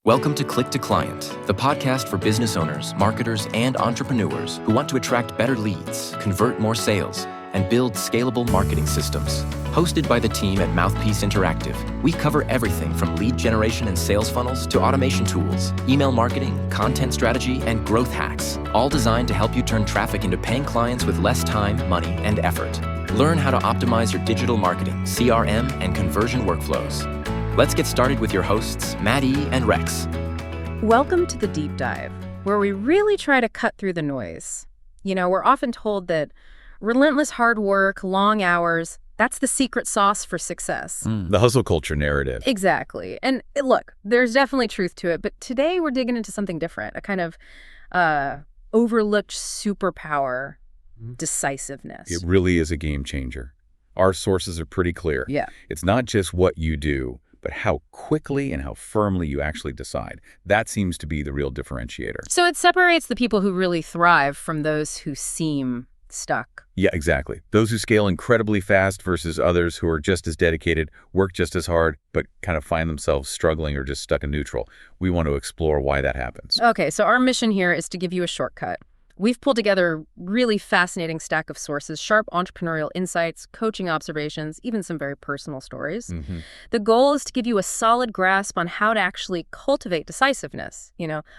Welcome to Click to Client, the podcast for business owners, marketers, and entrepreneurs who want to attract better leads, convert more sales, and build scalable marketing systems. Hosted by the team at Mouthpiece Interactive, we cover everything from lead generation and sales funnels to automation tools, email marketing, content strategy, and growth hacks, all designed to help you turn traffic into paying clients with less time, money, and effort. Learn how to optimize your digital marketing, CRM, and conversion workflows. Let's get started with your hosts, Maddie and Rex. Welcome to the Deep Dive, where we really try to cut through the noise. You know, we're often told that relentless hard work, long hours, that's the secret sauce for success. The hustle culture narrative. Exactly. And look, there's definitely truth to it, but today we're digging into something different, a kind of overlooked superpower, decisiveness. It really is a game changer. Our sources are pretty clear. Yeah. It's not just what you do, but how quickly and how firmly you actually decide. That seems to be the real differentiator. So it separates the people who really thrive from those who seem stuck. Yeah, exactly. Those who scale incredibly fast versus others who are just as dedicated, work just as hard, but kind of find themselves struggling or just stuck in neutral. We want to explore why that happens. Okay, so our mission here is to give you a shortcut. We've pulled together a really fascinating stack of sources, sharp entrepreneurial insights, coaching observations, even some very personal stories. The goal is to give you a solid grasp on how to actually cultivate decisiveness,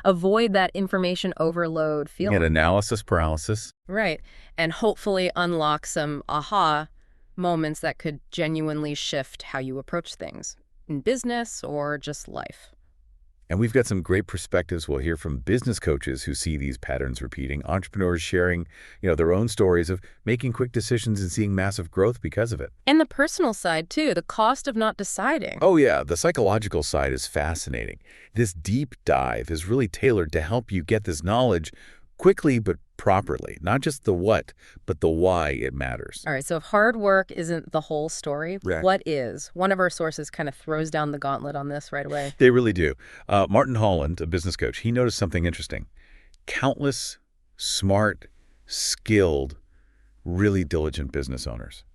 avoid that information overload feeling. And analysis paralysis. Right. And hopefully unlock some aha moments that could genuinely shift how you approach things in business or just life. And we've got some great perspectives. We'll hear from business coaches who see these patterns repeating, entrepreneurs sharing, their own stories of making quick decisions and seeing massive growth because of it. And the personal side, too, the cost of not deciding. Oh, yeah. The psychological side is fascinating. This deep dive is really tailored to help you get this knowledge quickly but properly. Not just the what, but the why it matters. All right, so if hard work isn't the whole story, Right. What is? One of our sources kind of throws down the gauntlet on this right away. They really do. Martin Holland, a business coach, he noticed something interesting. Countless, smart, skilled, really diligent business owners.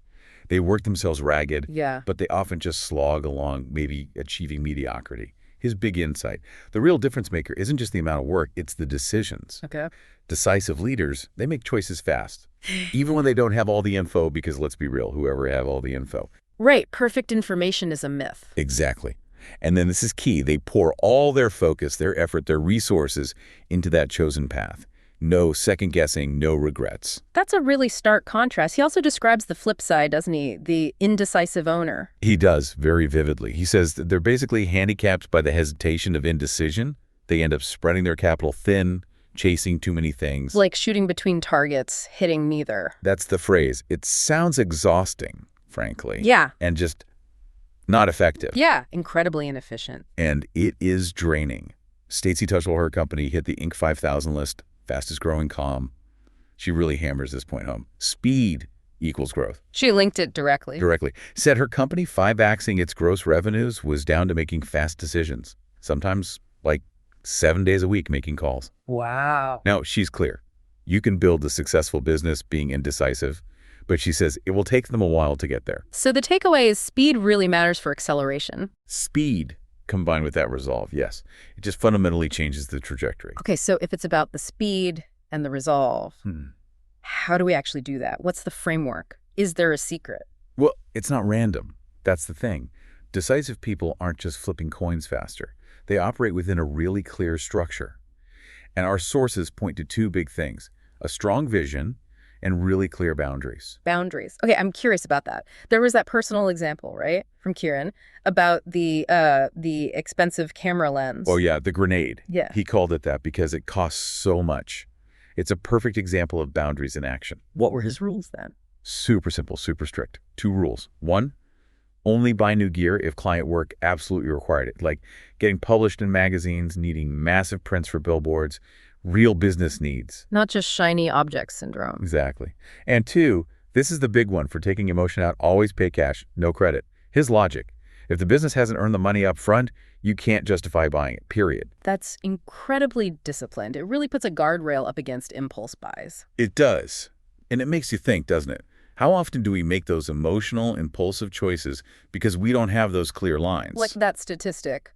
They work themselves ragged, Yeah. but they often just slog along, maybe achieving mediocrity. His big insight. The real difference maker isn't just the amount of work, it's the decisions. Okay. Decisive leaders, they make choices fast, even when they don't have all the info, because let's be real, whoever have all the info. Right, perfect information is a myth. Exactly. And then this is key. They pour all their focus, their effort, their resources into that chosen path. No second guessing, no regrets. That's a really stark contrast. He also describes the flip side, doesn't he? The indecisive owner. He does, very vividly. He says that they're basically handicapped by the hesitation of indecision. They end up spreading their capital thin, chasing too many things. Like shooting between targets, hitting neither. That's the phrase. It sounds exhausting, frankly. Yeah. And just not effective. Yeah, incredibly inefficient. And it is draining. Stacey Tutchell, her company, hit the Inc. 5000 list, fastest growing comm. She really hammers this point home. Speed equals growth. She linked it directly. Said her company 5xing its gross revenues was down to making fast decisions. Sometimes like 7 days a week making calls. Wow. Now, she's clear. You can build a successful business being indecisive, but she says it will take them a while to get there. So the takeaway is speed really matters for acceleration. Speed combined with that resolve, yes. It just fundamentally changes the trajectory. Okay, so if it's about the speed and the resolve, how do we actually do that? What's the framework? Is there a secret? Well, it's not random. That's the thing. Decisive people aren't just flipping coins faster. They operate within a really clear structure. And our sources point to two big things: a strong vision and really clear boundaries. Boundaries. Okay, I'm curious about that. There was that personal example, right, from Kieran about the expensive camera lens. Oh, yeah, the grenade. Yeah. He called it that because it costs so much. It's a perfect example of boundaries in action. What were his rules then? Super simple, super strict. 2 rules. 1, only buy new gear if client work absolutely required it, like getting published in magazines, needing massive prints for billboards, real business needs. Not just shiny object syndrome. Exactly. And 2, this is the big one for taking emotion out: always pay cash, no credit. His logic: if the business hasn't earned the money up front, you can't justify buying it, period. That's incredibly disciplined. It really puts a guardrail up against impulse buys. It does. And it makes you think, doesn't it? How often do we make those emotional, impulsive choices because we don't have those clear lines? Like that statistic.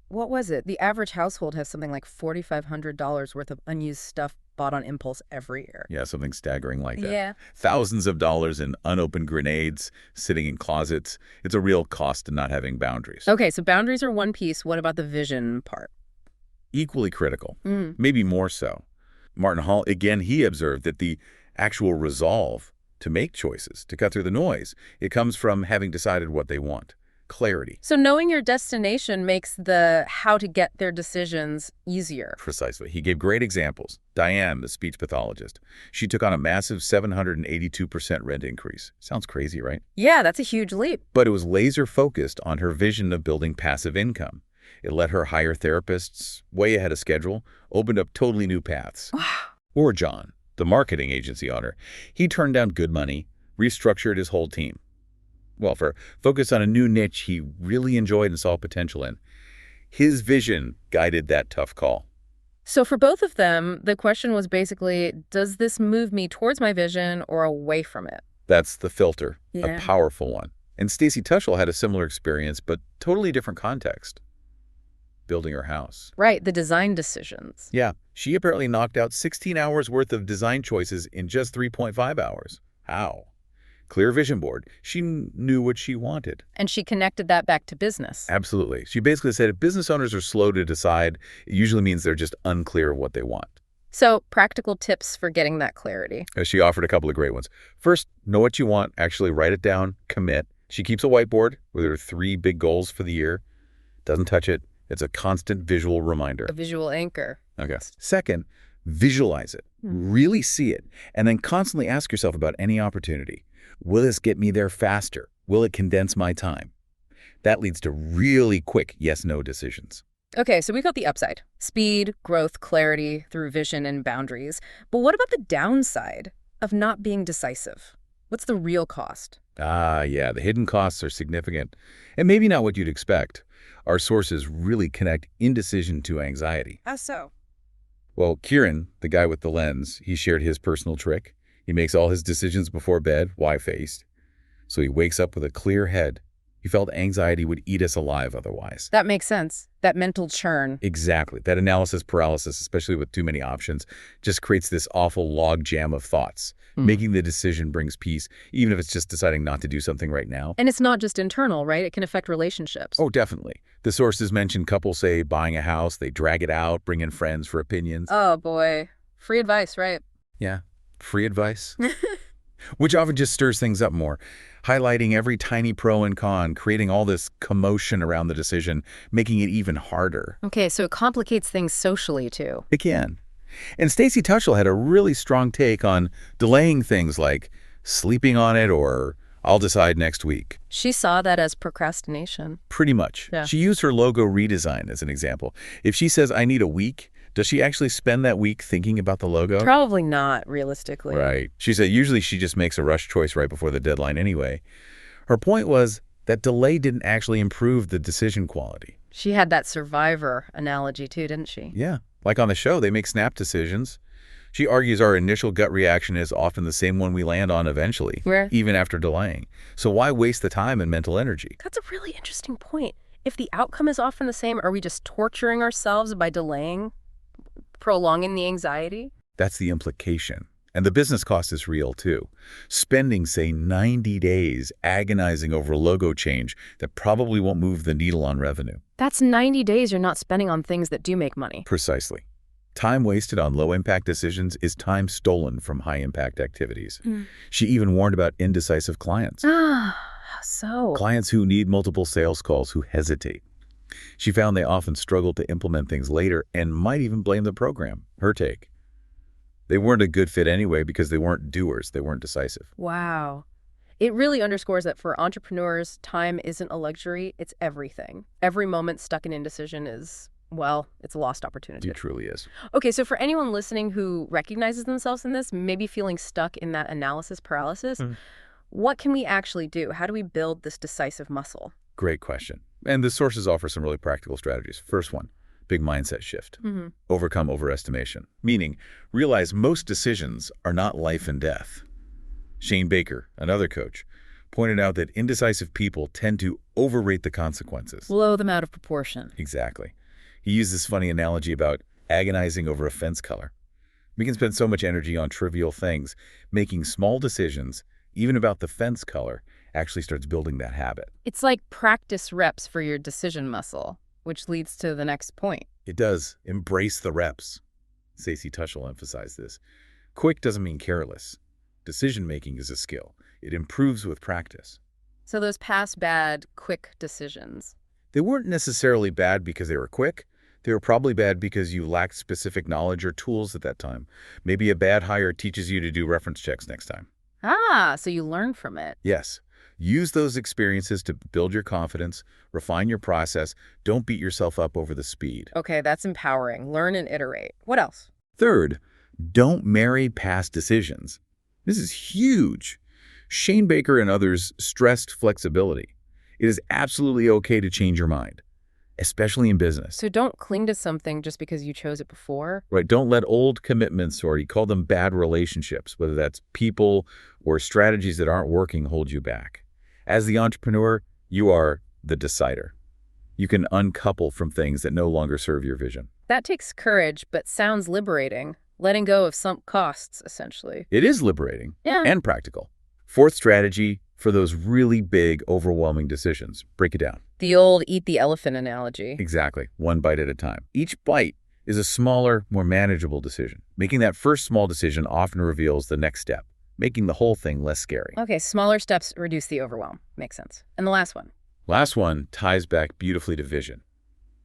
What was it? The average household has something like $4,500 worth of unused stuff bought on impulse every year. Yeah, something staggering like that. Yeah. Thousands of dollars in unopened grenades sitting in closets. It's a real cost to not having boundaries. Okay, so boundaries are one piece. What about the vision part? Equally critical, maybe more so. Martin Hall, again, he observed that the actual resolve to make choices, to cut through the noise, it comes from having decided what they want. Clarity. So knowing your destination makes the how to get their decisions easier. Precisely. He gave great examples. Diane, the speech pathologist, she took on a massive 782% rent increase. Sounds crazy, right? Yeah, that's a huge leap. But it was laser focused on her vision of building passive income. It let her hire therapists way ahead of schedule, opened up totally new paths. Or John, the marketing agency owner, he turned down good money, restructured his whole team. Well, for focus on a new niche he really enjoyed and saw potential in. His vision guided that tough call. So for both of them, the question was basically, does this move me towards my vision or away from it? That's the filter, Yeah. a powerful one. And Stacey Tushel had a similar experience, but totally different context. Building her house. Right, the design decisions. Yeah, she apparently knocked out 16 hours worth of design choices in just 3.5 hours. How? Clear vision board. She knew what she wanted. And she connected that back to business. Absolutely. She basically said if business owners are slow to decide, it usually means they're just unclear of what they want. So practical tips for getting that clarity. She offered a couple of great ones. First, know what you want, actually write it down, commit. She keeps a whiteboard with her 3 big goals for the year. Doesn't touch it. It's a constant visual reminder. A visual anchor. Okay. Second, visualize it. Really see it. And then constantly ask yourself about any opportunity. Will this get me there faster? Will it condense my time? That leads to really quick yes-no decisions. Okay, so we got the upside. Speed, growth, clarity through vision and boundaries. But what about the downside of not being decisive? What's the real cost? Yeah, the hidden costs are significant. And maybe not what you'd expect. Our sources really connect indecision to anxiety. How so? Well, Kieran, the guy with the lens, he shared his personal trick. He makes all his decisions before bed, why-faced. So he wakes up with a clear head. He felt anxiety would eat us alive otherwise. That makes sense. That mental churn. Exactly. That analysis paralysis, especially with too many options, just creates this awful log jam of thoughts. Making the decision brings peace, even if it's just deciding not to do something right now. And it's not just internal, right? It can affect relationships. Oh, definitely. The sources mention couples say buying a house, they drag it out, bring in friends for opinions. Oh, boy. Free advice, right? Yeah. Free advice. Which often just stirs things up more, highlighting every tiny pro and con, creating all this commotion around the decision, making it even harder. Okay, so it complicates things socially, too. It can. And Stacey Tushel had a really strong take on delaying things like sleeping on it or I'll decide next week. She saw that as procrastination. Pretty much. Yeah. She used her logo redesign as an example. If she says, I need a week, does she actually spend that week thinking about the logo? Probably not, realistically. Right. She said usually she just makes a rush choice right before the deadline anyway. Her point was that delay didn't actually improve the decision quality. She had that survivor analogy, too, didn't she? Yeah. Like on the show, they make snap decisions. She argues our initial gut reaction is often the same one we land on eventually, even after delaying. So why waste the time and mental energy? That's a really interesting point. If the outcome is often the same, are we just torturing ourselves by delaying, prolonging the anxiety? That's the implication. And the business cost is real, too. Spending, say, 90 days agonizing over a logo change that probably won't move the needle on revenue. That's 90 days you're not spending on things that do make money. Precisely. Time wasted on low-impact decisions is time stolen from high-impact activities. She even warned about indecisive clients. Ah, how so? Clients who need multiple sales calls, who hesitate. She found they often struggle to implement things later and might even blame the program. Her take. They weren't a good fit anyway because they weren't doers. They weren't decisive. Wow. It really underscores that for entrepreneurs, time isn't a luxury, it's everything. Every moment stuck in indecision is, well, it's a lost opportunity. It truly is. Okay, so for anyone listening who recognizes themselves in this, maybe feeling stuck in that analysis paralysis, what can we actually do? How do we build this decisive muscle? Great question. And the sources offer some really practical strategies. First one, big mindset shift. Overcome overestimation. Meaning, realize most decisions are not life and death. Shane Baker, another coach, pointed out that indecisive people tend to overrate the consequences. Blow them out of proportion. Exactly. He used this funny analogy about agonizing over a fence color. We can spend so much energy on trivial things. Making small decisions, even about the fence color, actually starts building that habit. It's like practice reps for your decision muscle, which leads to the next point. It does. Embrace the reps. Stacey Tuschl emphasized this. Quick doesn't mean careless. Decision-making is a skill. It improves with practice. So those past bad, quick decisions. They weren't necessarily bad because they were quick. They were probably bad because you lacked specific knowledge or tools at that time. Maybe a bad hire teaches you to do reference checks next time. Ah, so you learn from it. Yes. Use those experiences to build your confidence, refine your process. Don't beat yourself up over the speed. Okay, that's empowering. Learn and iterate. What else? Third, don't marry past decisions. This is huge. Shane Baker and others stressed flexibility. It is absolutely okay to change your mind, especially in business. So don't cling to something just because you chose it before. Right? Don't let old commitments, or you call them bad relationships, whether that's people or strategies that aren't working, hold you back. As the entrepreneur, you are the decider. You can uncouple from things that no longer serve your vision. That takes courage, but sounds liberating. Letting go of sunk costs, essentially. It is liberating Yeah. and practical. Fourth strategy for those really big, overwhelming decisions. Break it down. The old eat the elephant analogy. Exactly. One bite at a time. Each bite is a smaller, more manageable decision. Making that first small decision often reveals the next step, making the whole thing less scary. Okay, smaller steps reduce the overwhelm. Makes sense. And the last one. Last one ties back beautifully to vision.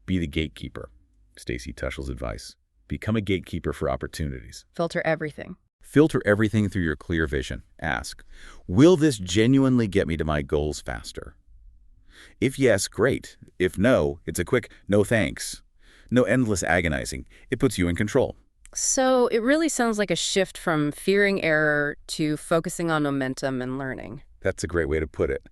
Be the gatekeeper. Stacey Tuschl's advice. Become a gatekeeper for opportunities. Filter everything. Filter everything through your clear vision. Ask, will this genuinely get me to my goals faster? If yes, great. If no, it's a quick no thanks. No endless agonizing. It puts you in control. So it really sounds like a shift from fearing error to focusing on momentum and learning. That's a great way to put it.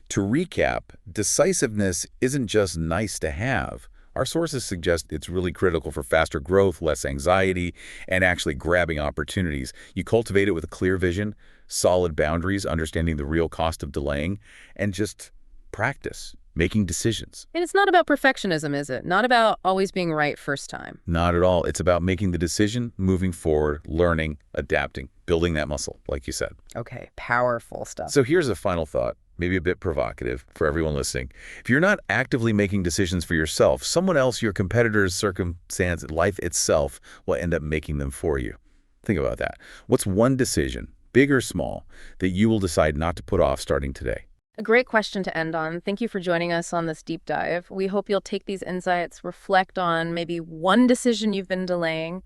To recap, decisiveness isn't just nice to have. Our sources suggest it's really critical for faster growth, less anxiety, and actually grabbing opportunities. You cultivate it with a clear vision, solid boundaries, understanding the real cost of delaying, and just practice, making decisions. And it's not about perfectionism, is it? Not about always being right first time. Not at all. It's about making the decision, moving forward, learning, adapting, building that muscle, like you said. Okay, powerful stuff. So here's a final thought, maybe a bit provocative for everyone listening. If you're not actively making decisions for yourself, someone else, your competitor's circumstance, life itself, will end up making them for you. Think about that. What's one decision, big or small, that you will decide not to put off starting today? A great question to end on. Thank you for joining us on this deep dive. We hope you'll take these insights, reflect on maybe one decision you've been delaying,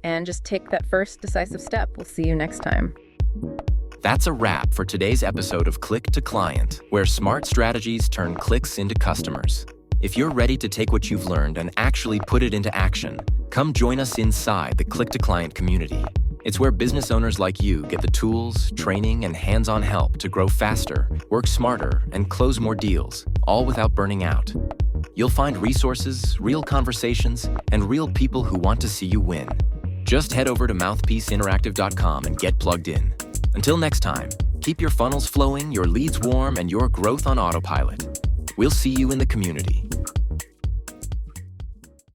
and just take that first decisive step. We'll see you next time. That's a wrap for today's episode of Click to Client, where smart strategies turn clicks into customers. If you're ready to take what you've learned and actually put it into action, come join us inside the Click to Client community. It's where business owners like you get the tools, training, and hands-on help to grow faster, work smarter, and close more deals, all without burning out. You'll find resources, real conversations, and real people who want to see you win. Just head over to mouthpieceinteractive.com and get plugged in. Until next time, keep your funnels flowing, your leads warm, and your growth on autopilot. We'll see you in the community.